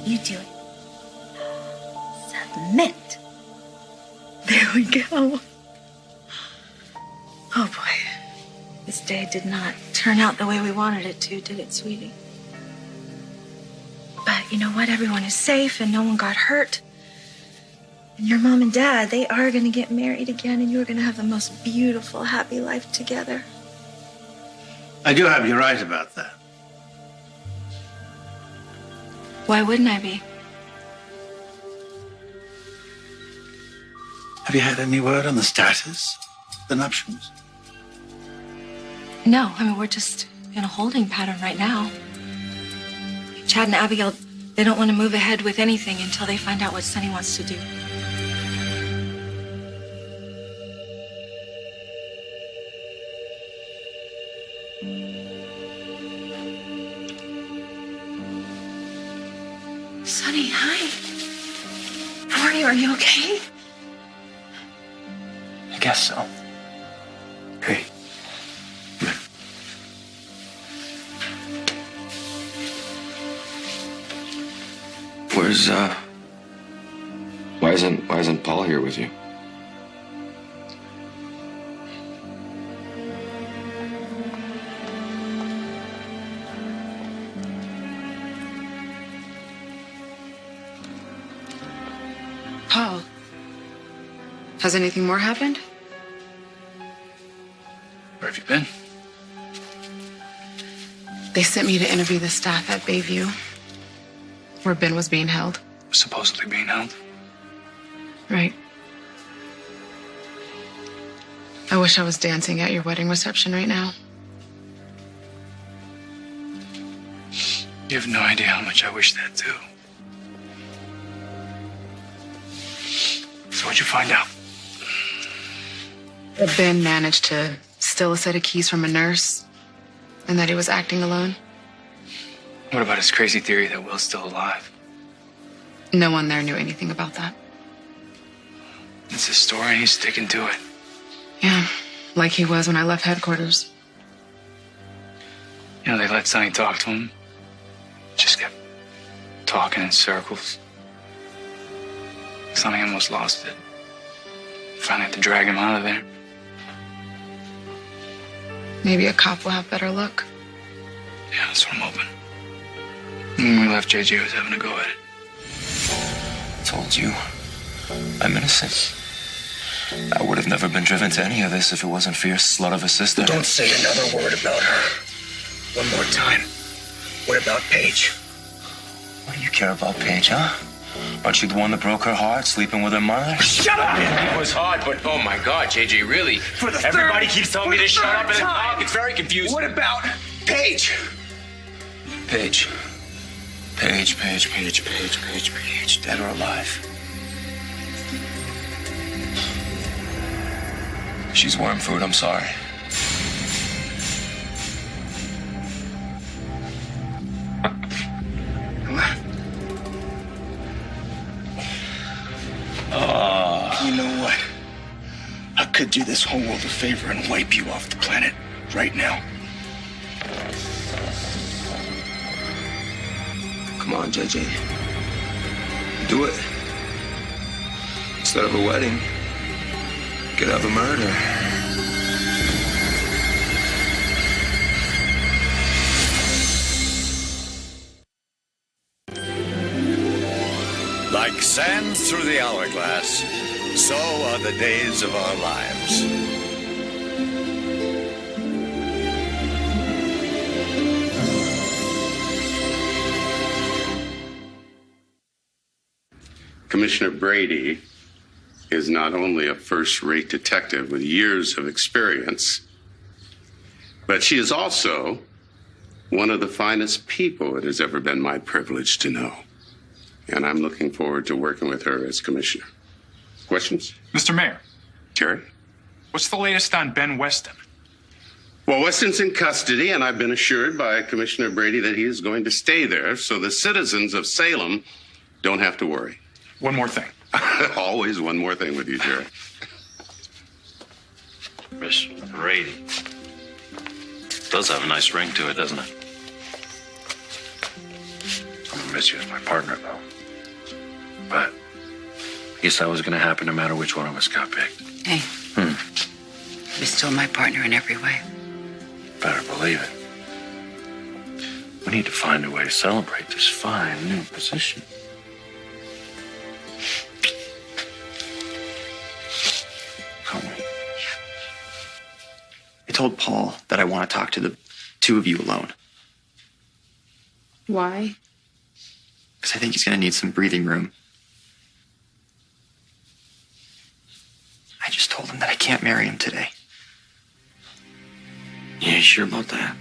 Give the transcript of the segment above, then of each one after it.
You do it. Submit. There we go. Oh, boy. This day did not turn out the way we wanted it to, did it, sweetie? But you know what? Everyone is safe and no one got hurt. And your mom and dad, they are going to get married again, and you're going to have the most beautiful, happy life together. I do have you right about that. Why wouldn't I be? Have you had any word on the status of the nuptials? No, I mean, we're just in a holding pattern right now. Chad and Abigail, they don't want to move ahead with anything until they find out what Sonny wants to do. Sonny, hi. How are you? Are you okay? I guess so. Hey. Why isn't Paul here with you? Paul, has anything more happened? Where have you been? They sent me to interview the staff at Bayview, where Ben was being held. Supposedly being held. Right. I wish I was dancing at your wedding reception right now. You have no idea how much I wish that too. So what'd you find out? That Ben managed to steal a set of keys from a nurse, and that he was acting alone. What about his crazy theory that Will's still alive? No one there knew anything about that. It's his story and he's sticking to it. Yeah, like he was when I left headquarters. You know, they let Sonny talk to him. Just kept talking in circles. Sonny almost lost it. Finally had to drag him out of there. Maybe a cop will have better luck. Yeah, that's what I'm hoping. When we left, JJ was having a go at it. I told you, I'm innocent. I would have never been driven to any of this if it wasn't for your slut of a sister. Don't say another word about her. One more time. What about Paige? What do you care about Paige, huh? Aren't you the one that broke her heart, sleeping with her mother? Shut up! It was hard, but oh my God, JJ, really? For the Everybody third- keeps telling me for to the shut up third and time. talk. It's very confusing. What about Paige? Paige. Paige, dead or alive. She's worm food, I'm sorry. You know what? I could do this whole world a favor and wipe you off the planet right now. Come on, JJ. Do it. Instead of a wedding, could have a murder. Like sand through the hourglass, so are the days of our lives. Commissioner Brady is not only a first-rate detective with years of experience, but she is also one of the finest people it has ever been my privilege to know. And I'm looking forward to working with her as commissioner. Questions? Mr. Mayor, Jerry? what's the latest on Ben Weston? Well, Weston's in custody, and I've been assured by Commissioner Brady that he is going to stay there, so the citizens of Salem don't have to worry. One more thing. Always one more thing with you, Jerry. Miss Brady. Does have a nice ring to it, doesn't it? miss you as my partner, though. But I guess that was going to happen no matter which one of us got picked. Hey, you're still my partner in every way. Better believe it. We need to find a way to celebrate this fine new position. Don't we? I told Paul that I want to talk to the two of you alone. Why? Because I think he's going to need some breathing room. I just told him that I can't marry him today. Yeah, you sure about that?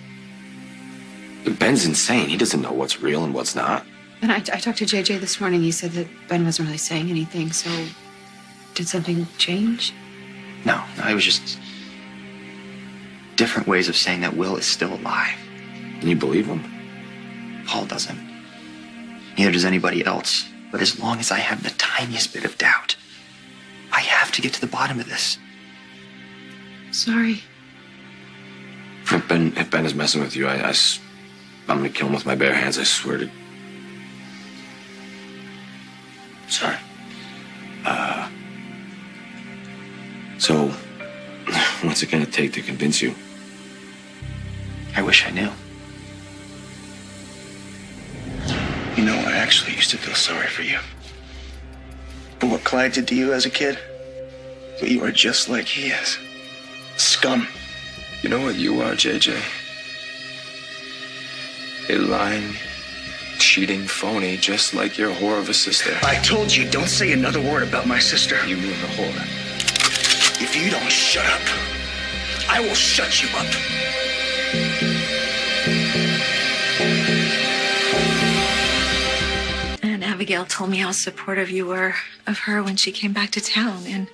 Ben's insane. He doesn't know what's real and what's not. And I talked to JJ this morning. He said that Ben wasn't really saying anything, so did something change? No, it was just different ways of saying that Will is still alive. And you believe him? Paul doesn't. Neither does anybody else. But as long as I have the tiniest bit of doubt, I have to get to the bottom of this. Sorry. If Ben is messing with you, I'm going to kill him with my bare hands, I swear to... Sorry. So, what's it going to take to convince you? I wish I knew. You know, I actually used to feel sorry for you. For what Clyde did to you as a kid. But you are just like he is. Scum. You know what you are, JJ? A lying, cheating phony, just like your whore of a sister. I told you, don't say another word about my sister. You mean the whore. If you don't shut up, I will shut you up. And Abigail told me how supportive you were of her when she came back to town, and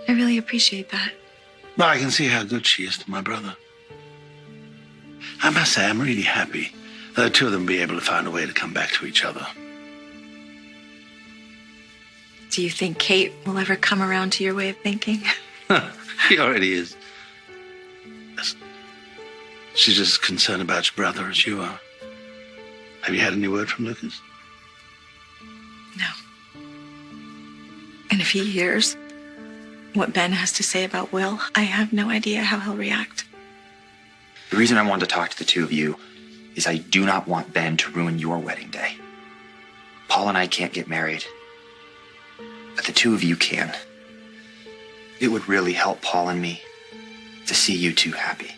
I really appreciate that. Well, I can see how good she is to my brother. I must say, I'm really happy that the two of them be able to find a way to come back to each other. Do you think Kate will ever come around to your way of thinking? She already is. She's just as concerned about your brother as you are. Have you had any word from Lucas? No. And if he hears what Ben has to say about Will, I have no idea how he'll react. The reason I wanted to talk to the two of you is I do not want Ben to ruin your wedding day. Paul and I can't get married, but the two of you can. It would really help Paul and me to see you two happy.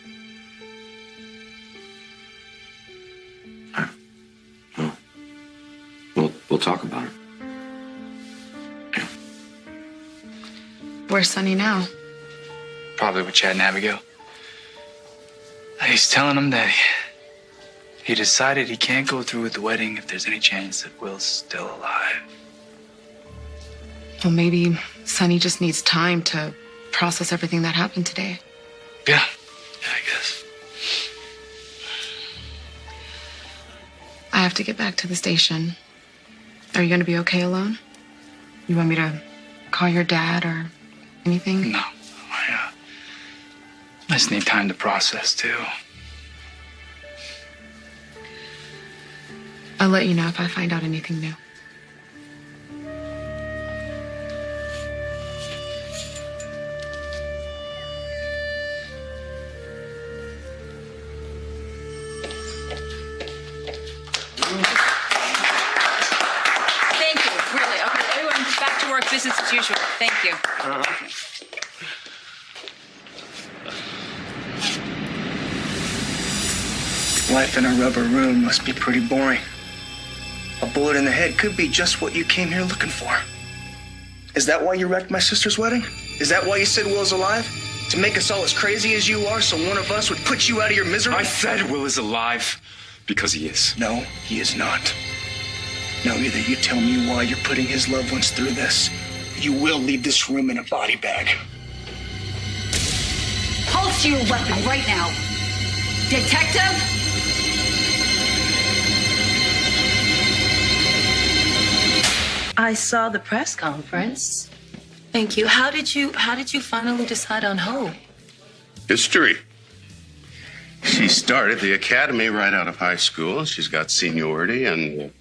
We'll talk about it. Where's Sonny now? Probably with Chad and Abigail. He's telling them that he decided he can't go through with the wedding if there's any chance that Will's still alive. Well, maybe Sonny just needs time to process everything that happened today. Yeah, I guess. I have to get back to the station. Are you going to be okay alone? You want me to call your dad or anything? No. I just need time to process, too. I'll let you know if I find out anything new. Thank you, really. Okay, everyone, back to work, business as usual. Thank you. Life in a rubber room must be pretty boring. A bullet in the head could be just what you came here looking for. Is that why you wrecked my sister's wedding? Is that why you said Will's alive? To make us all as crazy as you are so one of us would put you out of your misery? I said Will is alive because he is. No, he is not. Now either you tell me why you're putting his loved ones through this, or you will leave this room in a body bag. Holster your weapon right now. Detective? I saw the press conference. Thank you. How did you finally decide on Hope? History. She started the academy right out of high school. She's got seniority, and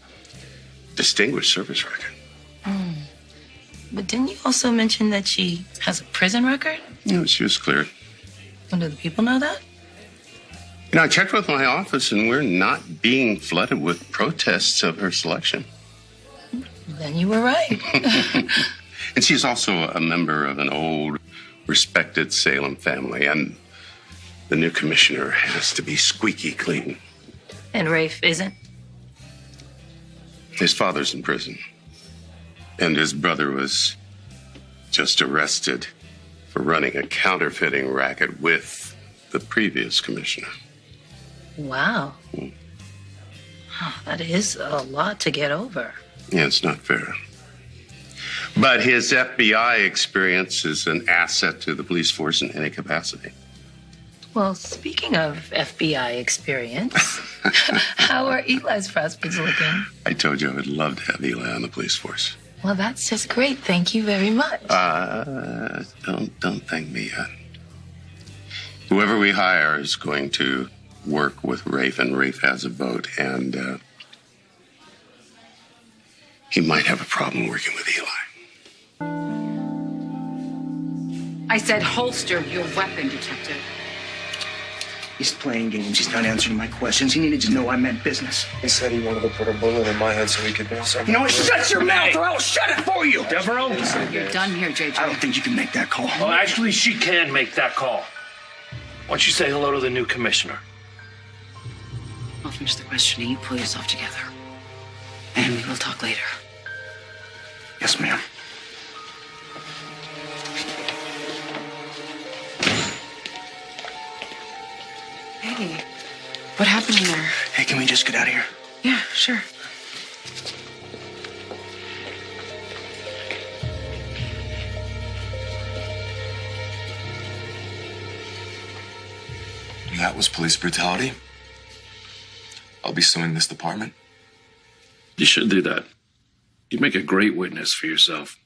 distinguished service record. But didn't you also mention that she has a prison record? She was cleared. And do the people know that? I checked with my office, and we're not being flooded with protests of her selection. Then you were right. And she's also a member of an old, respected Salem family, and the new commissioner has to be squeaky clean. And Rafe isn't? His father's in prison, and his brother was just arrested for running a counterfeiting racket with the previous commissioner. Wow. Oh, that is a lot to get over. Yeah, it's not fair. But his FBI experience is an asset to the police force in any capacity. Well, speaking of FBI experience, how are Eli's prospects looking? I told you I would love to have Eli on the police force. Well, that's just great. Thank you very much. Don't thank me yet. Whoever we hire is going to work with Rafe, and Rafe has a vote, and he might have a problem working with Eli. I said holster your weapon, Detective. He's playing games. He's not answering my questions. He needed to know I meant business. He said he wanted to put a bullet in my head so he could do something. You know what? Shut your mouth or I'll shut it for you. Devereaux? You're done here, JJ. I don't think you can make that call. Well, actually, she can make that call. Why don't you say hello to the new commissioner? I'll finish the questioning. You pull yourself together. And we will talk later. Yes, ma'am. Hey, what happened in there? Hey, can we just get out of here? Yeah, sure. That was police brutality. I'll be suing this department. You should do that. You'd make a great witness for yourself.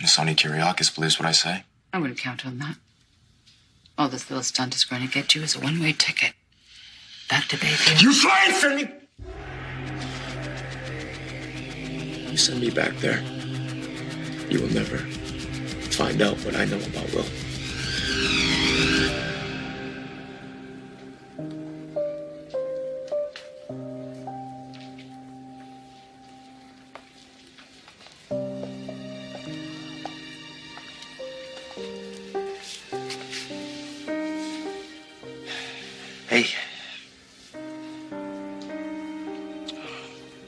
Sonny Kiriakis believes what I say. I wouldn't count on that. All this little stunt is going to get you is a one-way ticket. Back to Bayview. You try and send me... You send me back there, you will never find out what I know about Will. Hey.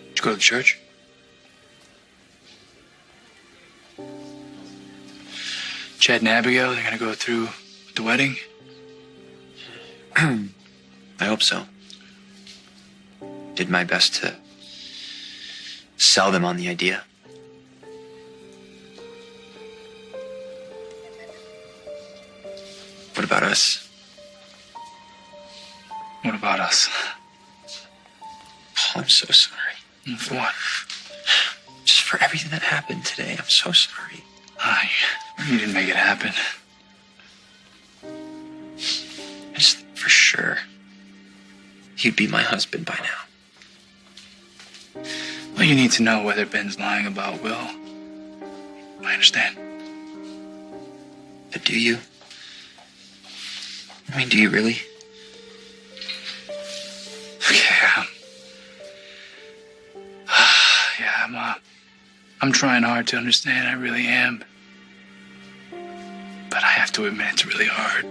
Did you go to the church? Chad and Abigail, they're gonna go through with the wedding? I hope so. Did my best to sell them on the idea. What about us? What about us? Paul, I'm so sorry. For what? Just for everything that happened today. I'm so sorry. You didn't make it happen. I just think for sure he'd be my husband by now. Well, you need to know whether Ben's lying about Will. I understand. But do you? I mean, do you really? Yeah, I'm trying hard to understand. I really am. But I have to admit, it's really hard.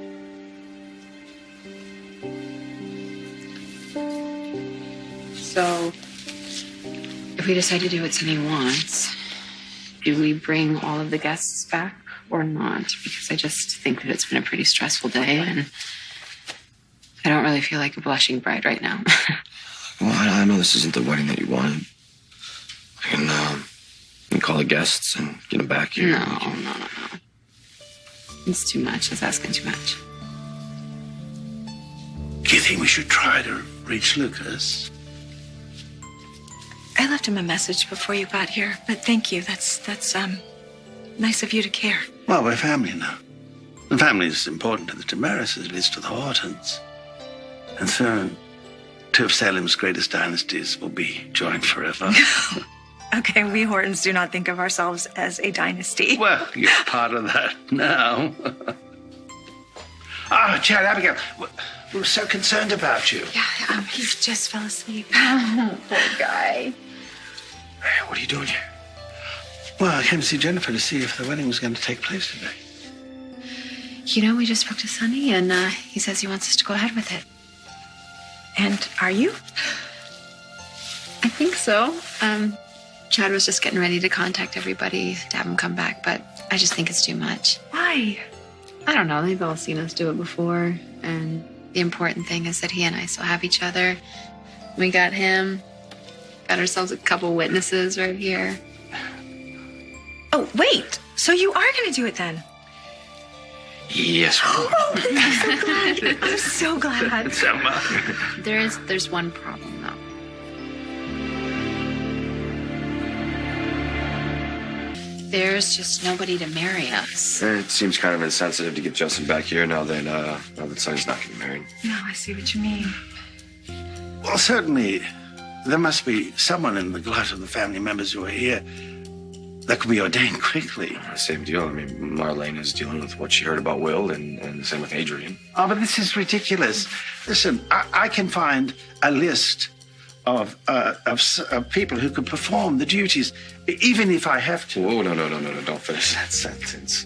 So, if we decide to do what Sonny wants, do we bring all of the guests back or not? Because I just think that it's been a pretty stressful day, and I don't really feel like a blushing bride right now. Well, I know this isn't the wedding that you wanted. I can call the guests and get them back here. No. It's too much. It's asking too much. Do you think we should try to reach Lucas? I left him a message before you got here, but thank you. That's nice of you to care. Well, we're family now. And family is important to the Damaris as it is to the Hortons. And soon, two of Salem's greatest dynasties will be joined forever. Okay, we Hortons do not think of ourselves as a dynasty. Well, you're part of that now. Oh, Chad, Abigail, we're so concerned about you. Yeah, he just fell asleep. Poor guy. Hey, what are you doing here? Well, I came to see Jennifer to see if the wedding was going to take place today. You know, we just spoke to Sonny, and he says he wants us to go ahead with it. And are you? I think so. Chad was just getting ready to contact everybody to have him come back, but I just think it's too much. Why? I don't know. They've all seen us do it before, and the important thing is that he and I still have each other. We got him, got ourselves a couple witnesses right here. Oh, wait. So you are going to do it then? Yes. Oh, I'm so glad. I'm so glad. Selma. There's one problem, though. There's just nobody to marry us. It seems kind of insensitive to get Justin back here now that Sonny's not getting married. No, I see what you mean. Well, certainly, there must be someone in the glut of the family members who are here that could be ordained quickly. Same deal. I mean, Marlene is dealing with what she heard about Will, and the same with Adrian. Oh, but this is ridiculous. Listen, I can find a list of people who could perform the duties, even if I have to. Whoa, no. Don't finish that sentence.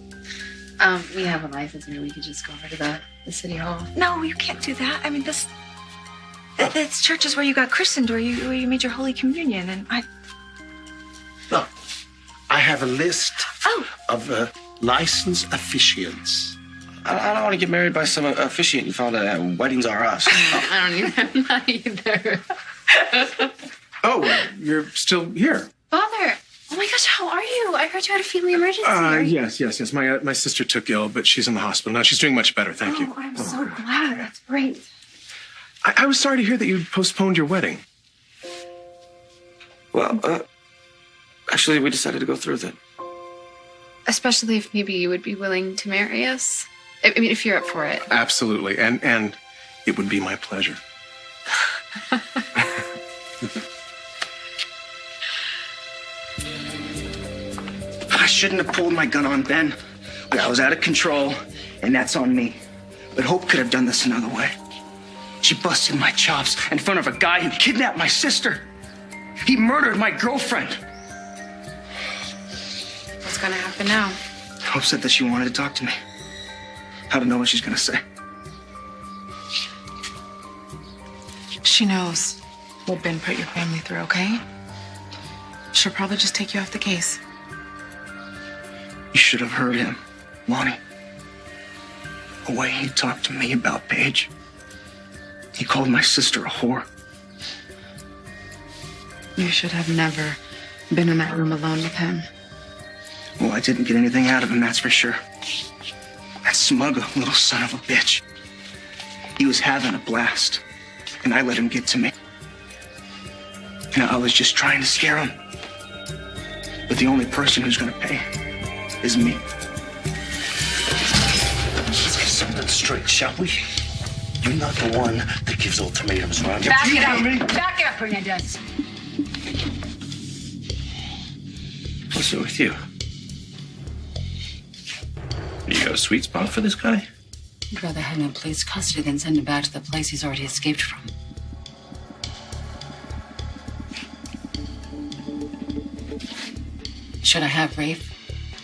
We have a license, and we could just go over to the city hall. No, you can't do that. I mean, this church is where you got christened, where you made your Holy Communion, and Look, I have a list of licensed officiants. I don't want to get married by some officiant you found out at Weddings Are Us. I don't even not either. Oh, you're still here. Father, oh my gosh, how are you? I heard you had a family emergency. Yes. My sister took ill, but she's in the hospital now. She's doing much better, thank you. I'm so glad. That's great. I was sorry to hear that you postponed your wedding. Well, actually, we decided to go through with it. Especially if maybe you would be willing to marry us. I mean, if you're up for it. Absolutely, and it would be my pleasure. I shouldn't have pulled my gun on Ben. I was out of control, and that's on me. But Hope could have done this another way. She busted my chops in front of a guy who kidnapped my sister. He murdered my girlfriend. What's gonna happen now? Hope said that she wanted to talk to me. I don't know what she's gonna say. She knows what Ben put your family through, okay? She'll probably just take you off the case. You should have heard him, Lonnie. The way he talked to me about Paige. He called my sister a whore. You should have never been in that room alone with him. Well, I didn't get anything out of him, that's for sure. That smug little son of a bitch. He was having a blast, and I let him get to me. And I was just trying to scare him. But the only person who's gonna pay is me. Let's get something straight, shall we? You're not the one that gives ultimatums around here. Back You it hear up. me? Back it up, Hernandez. What's it with you? You got a sweet spot for this guy? I'd rather have him in police custody than send him back to the place he's already escaped from. Should I have Rafe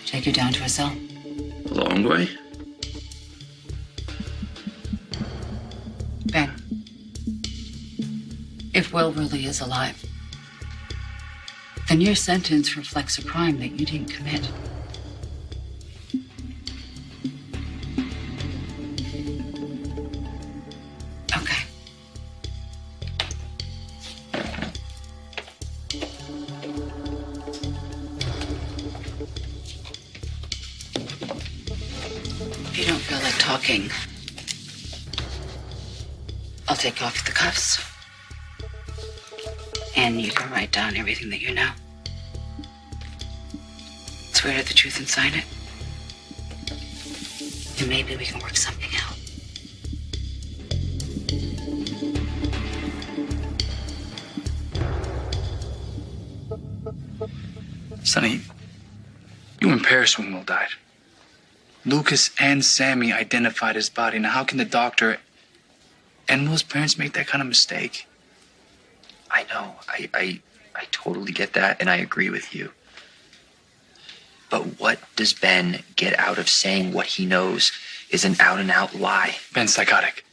take you down to his cell? A long way? Ben, if Will really is alive, then your sentence reflects a crime that you didn't commit. Okay. If you don't feel like talking, I'll take off the cuffs. And you can write down everything that you know. Swear to the truth and sign it. And maybe we can work something out. Sonny, you were in Paris when Will died. Lucas and Sammy identified his body. Now, how can the doctor and Will's parents make that kind of mistake? I know. I totally get that, and I agree with you. But what does Ben get out of saying what he knows is an out-and-out lie? Ben's psychotic.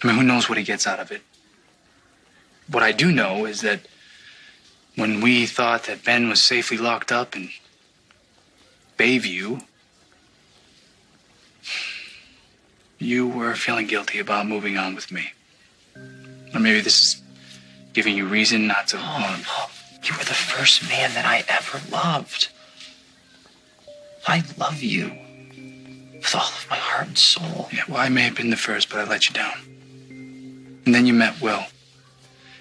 I mean, who knows what he gets out of it? What I do know is that when we thought that Ben was safely locked up in Bayview, you were feeling guilty about moving on with me. Or maybe this is giving you reason not to... Oh, you were the first man that I ever loved. I love you with all of my heart and soul. Yeah, well, I may have been the first, but I let you down. And then you met Will.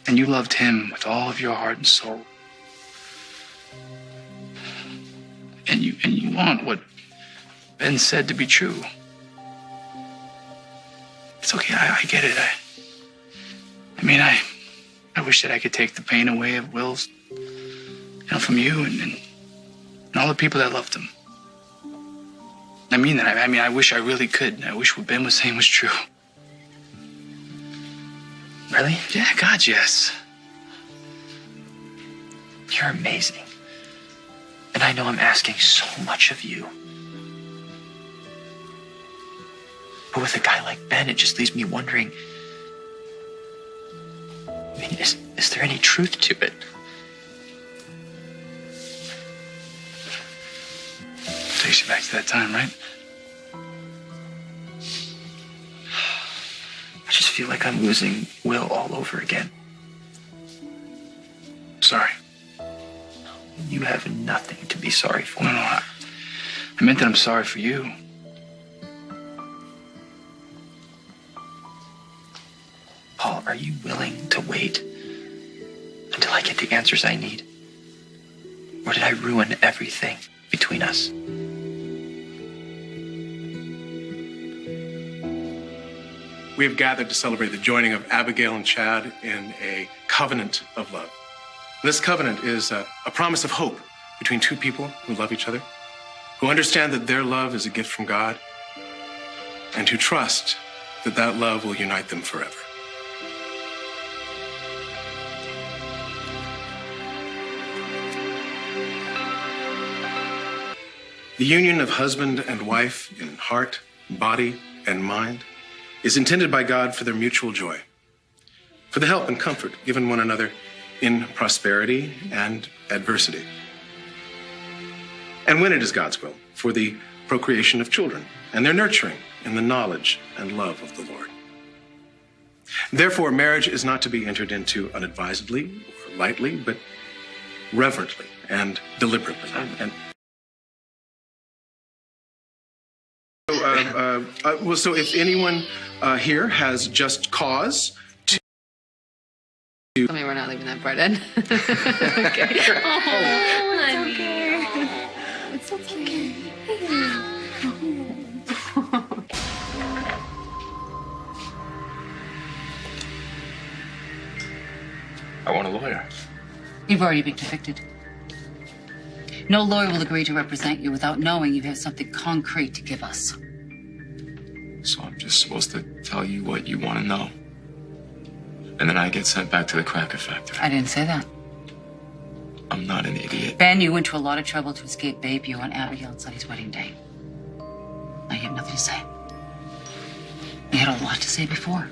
And you loved him with all of your heart and soul. And you want what Ben said to be true. It's okay, I get it. I mean, I wish that I could take the pain away of Will's, from you and all the people that loved him. I mean that. I mean, I wish I really could. I wish what Ben was saying was true. Really? Yeah, God, yes. You're amazing. And I know I'm asking so much of you. But with a guy like Ben, it just leaves me wondering, I mean, is there any truth to it? Takes you back to that time, right? I just feel like I'm losing Will all over again. Sorry. You have nothing to be sorry for. No, I meant that I'm sorry for you. Paul, are you willing to wait until I get the answers I need? Or did I ruin everything between us? We have gathered to celebrate the joining of Abigail and Chad in a covenant of love. This covenant is a promise of hope between two people who love each other, who understand that their love is a gift from God, and who trust that that love will unite them forever. The union of husband and wife in heart, body, and mind is intended by God for their mutual joy, for the help and comfort given one another in prosperity and adversity. And when it is God's will, for the procreation of children and their nurturing in the knowledge and love of the Lord. Therefore, marriage is not to be entered into unadvisedly or lightly, but reverently and deliberately. So if anyone here has just cause to... Tell me we're not leaving that part in. Okay. Oh, honey. It's okay. I want a lawyer. You've already been convicted. No lawyer will agree to represent you without knowing you have something concrete to give us. So I'm just supposed to tell you what you want to know. And then I get sent back to the cracker factory. I didn't say that. I'm not an idiot. Ben, you went to a lot of trouble to escape Bayview on Abigail and Sonny's wedding day. Now you have nothing to say. You had a lot to say before.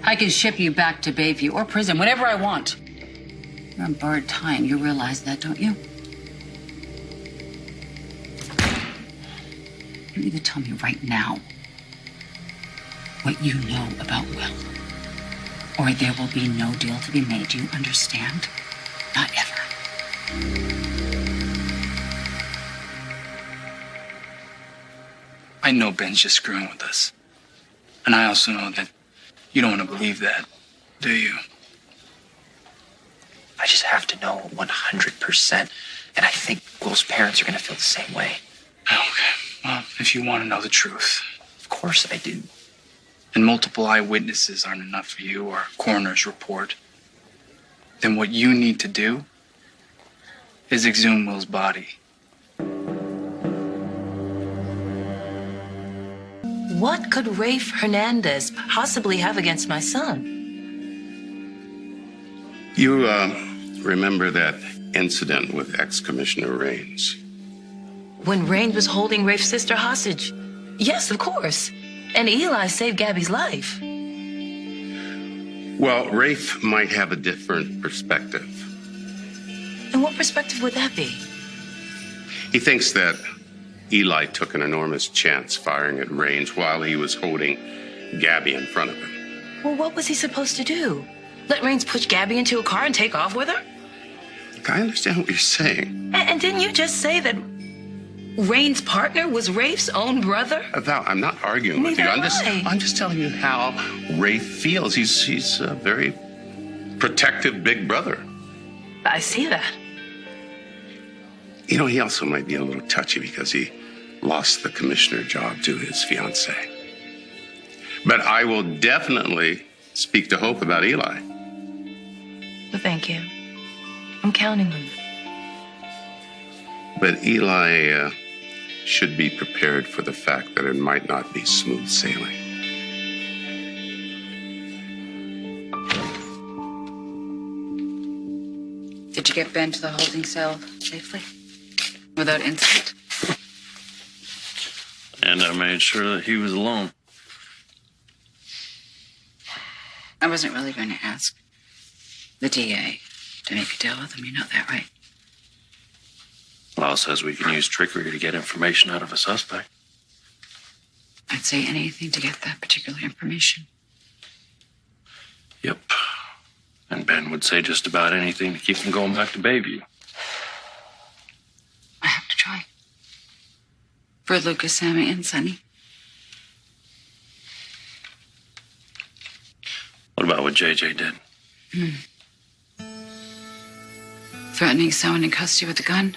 I can ship you back to Bayview or prison, whenever I want. You're on borrowed time. You realize that, don't you? You either tell me right now what you know about Will, or there will be no deal to be made. Do you understand? Not ever. I know Ben's just screwing with us. And I also know that you don't want to believe that, do you? I just have to know 100%. And I think Will's parents are going to feel the same way. Okay. Well, if you want to know the truth. Of course I do. And multiple eyewitnesses aren't enough for you, or a coroner's report. Then what you need to do is exhume Will's body. What could Rafe Hernandez possibly have against my son? You remember that incident with ex-Commissioner Raines? When Raines was holding Rafe's sister hostage? Yes, of course. And Eli saved Gabby's life. Well, Rafe might have a different perspective. And what perspective would that be? He thinks that Eli took an enormous chance firing at Raines while he was holding Gabby in front of him. Well, what was he supposed to do? Let Raines push Gabby into a car and take off with her? I understand what you're saying. And didn't you just say that Raines' partner was Rafe's own brother? Val, I'm not arguing with you. Neither am I. I'm just telling you how Rafe feels. He's a very protective big brother. I see that. You know, he also might be a little touchy because he lost the commissioner job to his fiancée. But I will definitely speak to Hope about Eli. Well, thank you. I'm counting on you. But Eli should be prepared for the fact that it might not be smooth sailing. Did you get Ben to the holding cell safely? Without incident? And I made sure that he was alone. I wasn't really going to ask the DA to make a deal with him. You know that, right? Law says we can use trickery to get information out of a suspect. I'd say anything to get that particular information. Yep. And Ben would say just about anything to keep him going back to Bayview. I have to try. For Lucas, Sammy, and Sonny. What about what JJ did? Threatening someone in custody with a gun?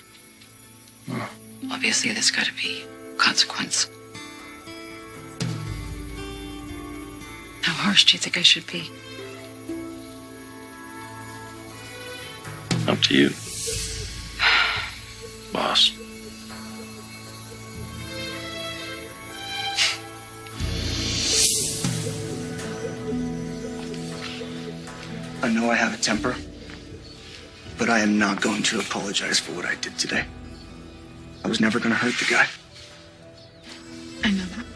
Obviously, there's got to be consequence. How harsh do you think I should be? Up to you, boss. I know I have a temper, but I am not going to apologize for what I did today. I was never going to hurt the guy. I know that.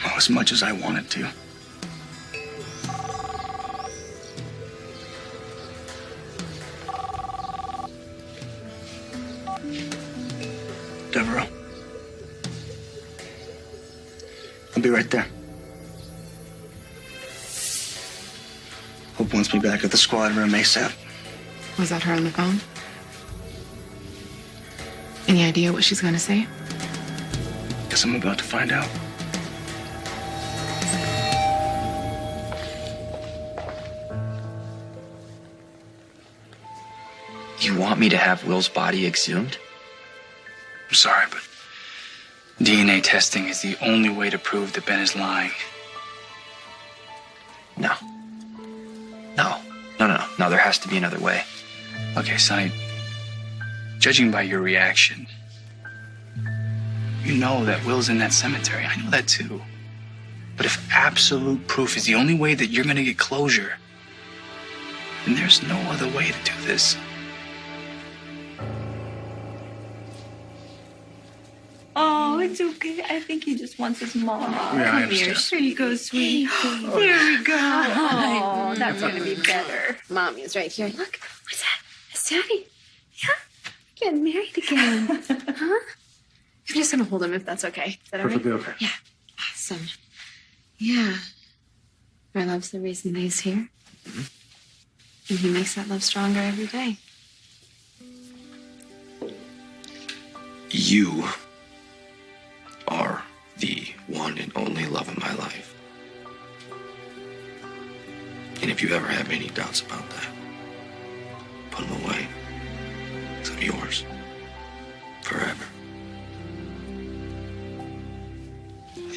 Oh, as much as I wanted to. Devereaux. I'll be right there. Hope wants me back at the squad room ASAP. Was that her on the phone? Any idea what she's gonna say? Guess I'm about to find out. You want me to have Will's body exhumed? I'm sorry, but DNA testing is the only way to prove that Ben is lying. No. No, there has to be another way. Okay, Sonny, judging by your reaction, you know that Will's in that cemetery. I know that too. But if absolute proof is the only way that you're gonna get closure, then there's no other way to do this. Oh, it's okay. I think he just wants his mom. Yeah, I understand. Here you go, sweetie. There we go. Oh, that's gonna be better. Mommy is right here. Look, what's that? It's Daddy. Yeah, getting married again. Huh? I'm just gonna hold him if that's okay. Is that all right? Perfectly okay. Yeah. Awesome. Yeah. Our love's the reason that he's here. And he makes that love stronger every day. You are the one and only love of my life. And if you ever have any doubts about that, put them away. 'Cause I'm yours. Forever.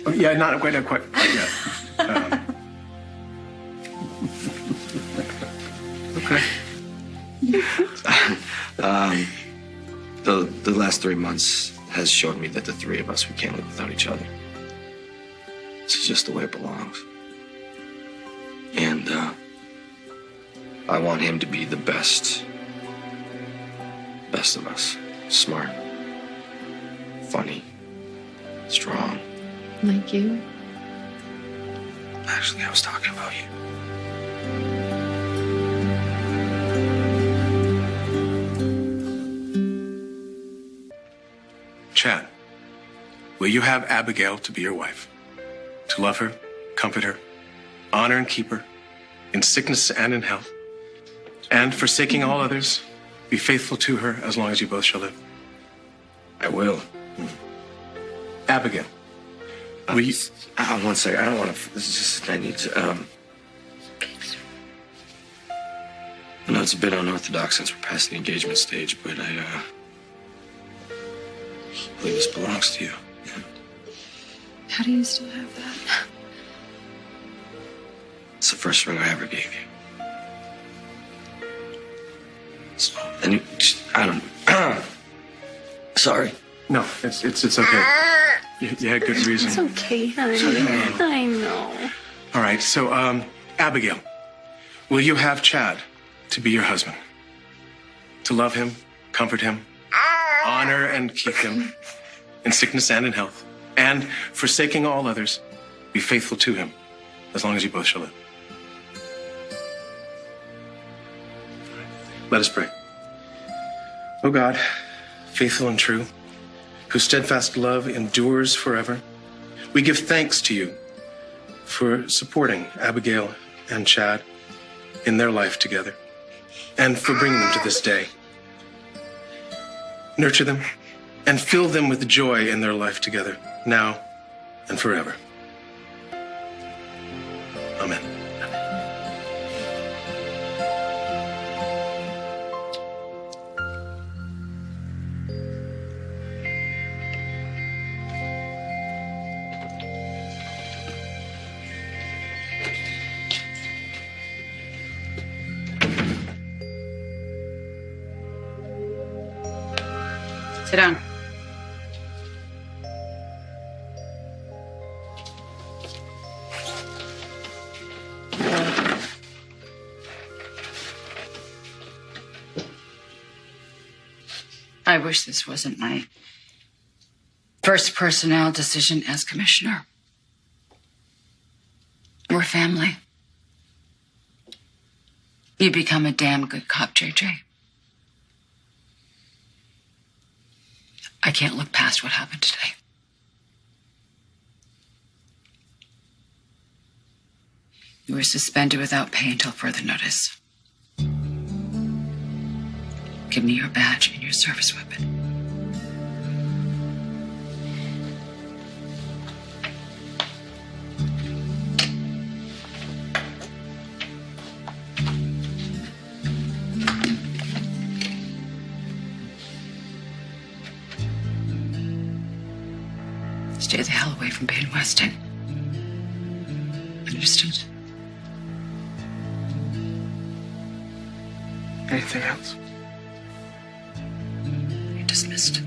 Oh, yeah, not quite yet. Okay. The last 3 months has showed me that the three of us, we can't live without each other. This is just the way it belongs. And I want him to be the best of us. Smart, funny, strong. Like you? Actually, I was talking about you. Chad, will you have Abigail to be your wife? To love her, comfort her, honor and keep her, in sickness and in health, and forsaking all others, be faithful to her as long as you both shall live? I will. Abigail, will you... One second. I don't want to... This is just... I need to... I know it's a bit unorthodox since we're past the engagement stage, but I believe this belongs to you. How do you still have that? It's the first ring I ever gave you. So, and I don't... Sorry. No, it's okay. You had good reason. It's okay, honey. I know. All right, so, Abigail, will you have Chad to be your husband? To love him, comfort him, honor and keep him in sickness and in health, and forsaking all others, be faithful to him as long as you both shall live. Let us pray. O God, faithful and true, whose steadfast love endures forever, we give thanks to you for supporting Abigail and Chad in their life together and for bringing them to this day. Nurture them and fill them with joy in their life together, now and forever. Amen. Sit down. I wish this wasn't my first personnel decision as commissioner. We're family. You become a damn good cop, JJ. I can't look past what happened today. You were suspended without pay until further notice. Give me your badge and your service weapon. Stay the hell away from Payne Weston. Understood? Anything else? You're dismissed.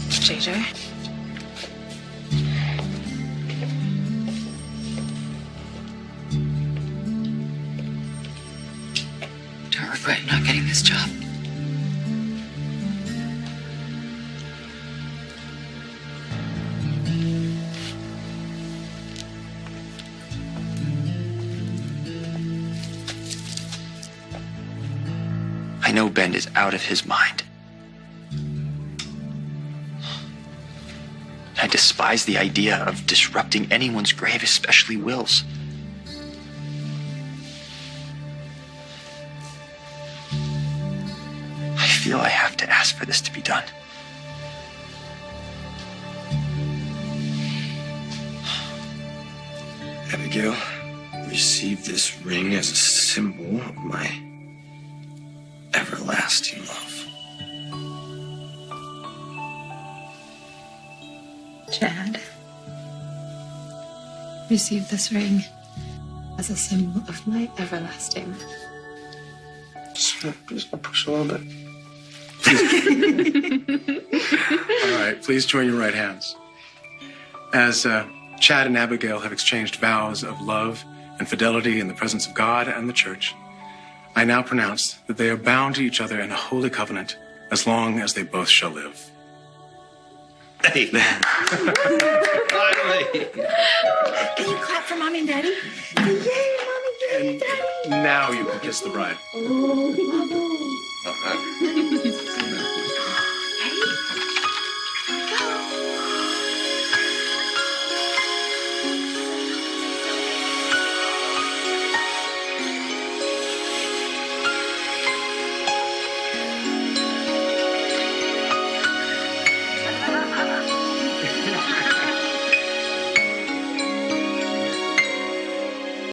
JJ? Don't regret not getting this job. I know Ben is out of his mind. I despise the idea of disrupting anyone's grave, especially Will's. I feel I have to ask for this to be done. Abigail, receive this ring as a symbol of my everlasting love. Chad, receive this ring as a symbol of my everlasting. Just push a little bit. All right, please join your right hands. As Chad and Abigail have exchanged vows of love and fidelity in the presence of God and the church, I now pronounce that they are bound to each other in a holy covenant as long as they both shall live. Amen. Finally. Can you clap for Mommy and Daddy? Yay, Mommy, Daddy, Daddy. Now you can kiss the bride. Oh.